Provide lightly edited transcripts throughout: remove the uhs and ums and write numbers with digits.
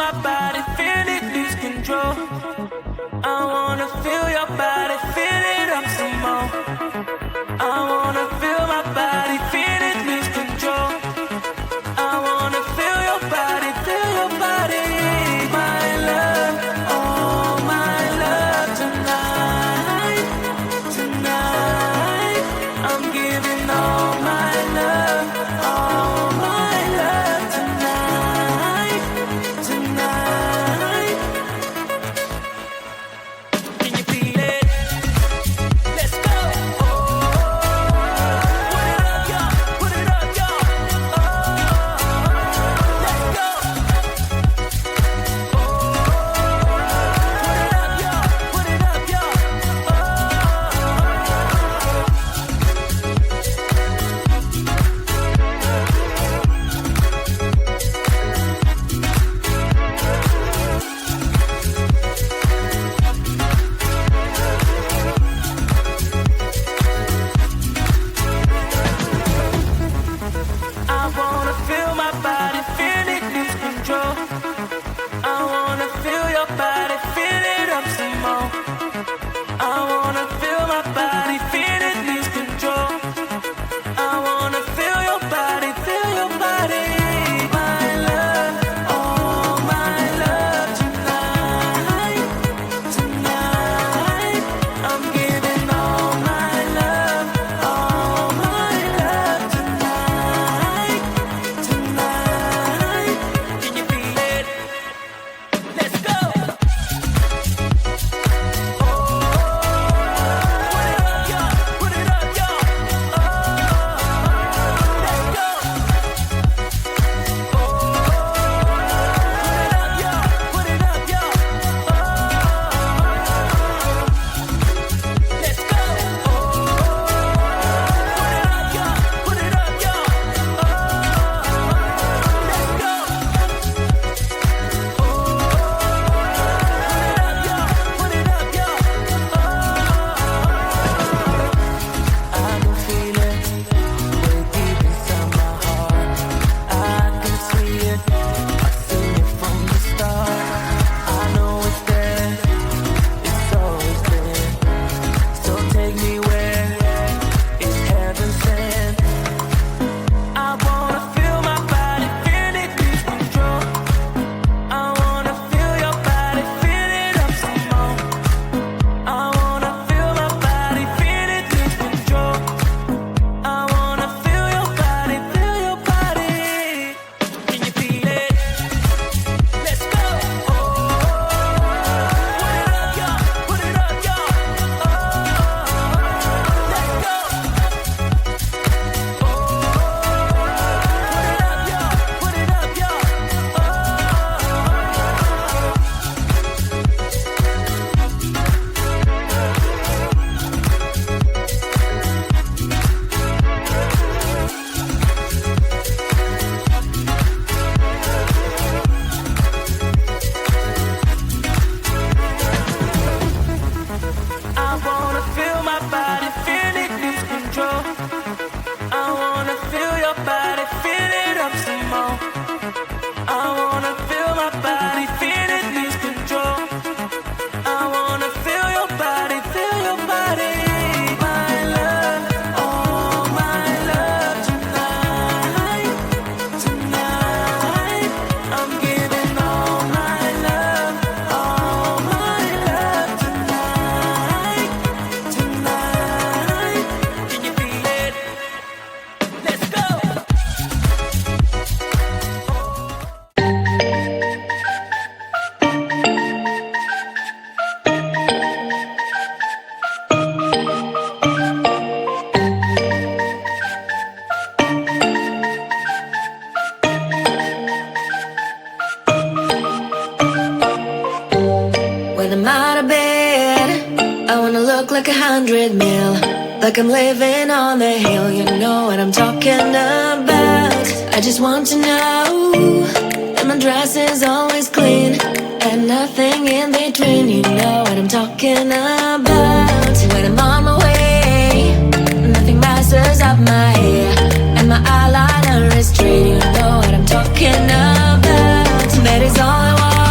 my body, feel it lose control. I wanna feel your body, feel it up some more. I wanna feel my body, feel it lose control. I wanna feel your body, feel your body. My love, oh my love, tonight, tonight. I'm giving all my love, all my love tonight, tonight. Can you feel it? Let's go. Oh, put it up, y'all. Let's go. Put it up, y'all. I wanna feel my body, feel it lose control. I wanna feel your body, feel it up some more. I wanna feel my body, feel it lose control. I wanna feel your body, feel your body. My love, oh my love tonight, tonight. I'm giving all my love tonight, tonight. Can you feel it? Let's go. Put it up, y'all. Let's go. Put it up, y'all. Let's go. Put it up, y'all. Let's go. Put it up, y'all. I can feel it way deep inside my heart. I can see it, I've seen it from the start. I know it's there, it's always been. So take me where it's heaven sent. I wanna feel my body, feel it lose control. I wanna feel your body, feel it up some more. I wanna feel my body, feel it lose control. I wanna feel your body, feel your body. Can you feel it? Let's go. Put it up, y'all. Let's go. Put it up, y'all. I wanna feel my body, feel it lose control. I wanna feel your body, feel it up some more. I wanna feel my body, feel it lose control. I wanna feel your body, feel your body. My love, oh my love tonight, tonight. I'm giving all my love tonight, tonight. Can you feel it? Let's go. When I'm out of bed, I wanna look like 100 mil, like I'm living on the hill. You know what I'm talking about. I just want to know that my dress is always clean and nothing in between. You know what I'm talking about. When I'm on my way, nothing messes up my hair, and my eyeliner is straight. You know what I'm talking about. That is all I want.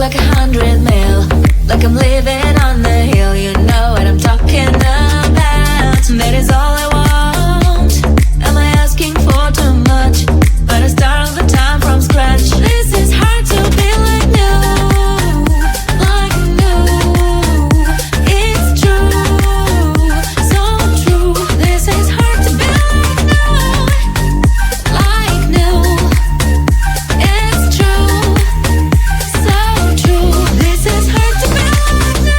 like 100 mil, like I'm living on the hill. You know what I'm talking about. That is all I want. Am I asking for too much? But I start all the time from scratch. This is hard to be like new, like new. It's true, so true. This is hard to be like new. It's true, so true. This is hard to be like new.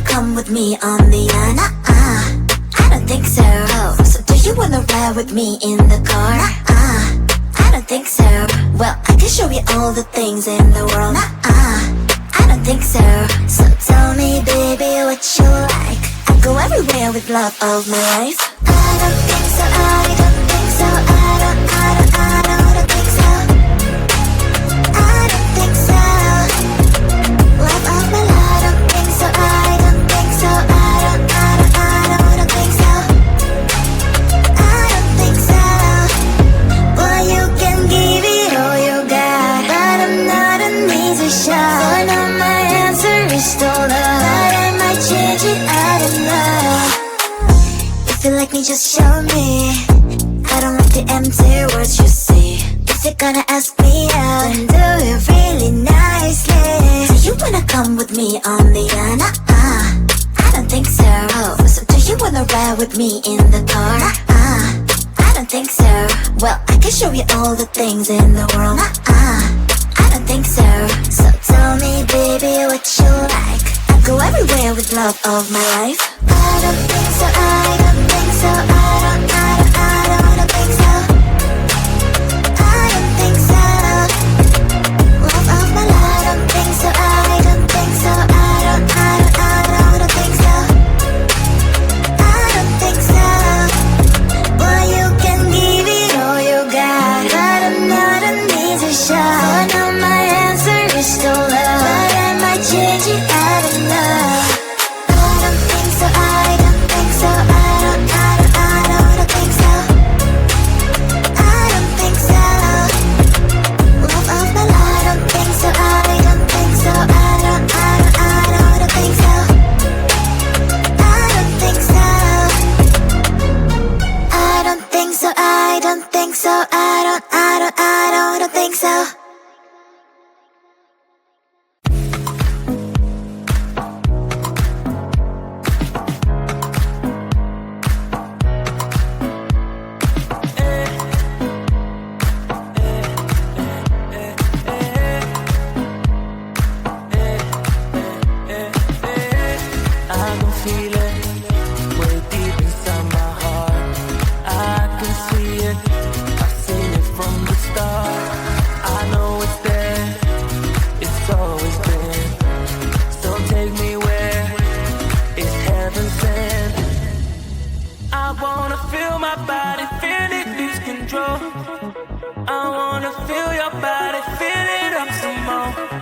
come with me on the I don't think so. So do you wanna ride with me in the car? I don't think so. Well, I can show you all the things in the world. I don't think so. So tell me, baby, what you like. I go everywhere with love of my life. I don't think so. I don't think so. I don't think so. I don't think so. Love of my life. I don't think so. I don't think so. I don't think so. I don't think so. Boy, you can give it all you got, but I'm not an easy shot. So I know my answer is still no, but I might change it. I don't know. If you like me, just show me. I don't like the empty words you say. If you're gonna ask me out, then do it really nicely. Do you wanna come with me on the I don't think so. So do you wanna ride with me in the car? I don't think so. Well, I can show you all the things in the world. I don't think so. So tell me, baby, what you like. I go everywhere with love of my life. feel it way deep inside my heart. I can see it, I've seen it from the start. I know it's there, it's always been. So take me where it's heaven sent. I wanna feel my body, feel it lose control. I wanna feel your body, feel it up some more.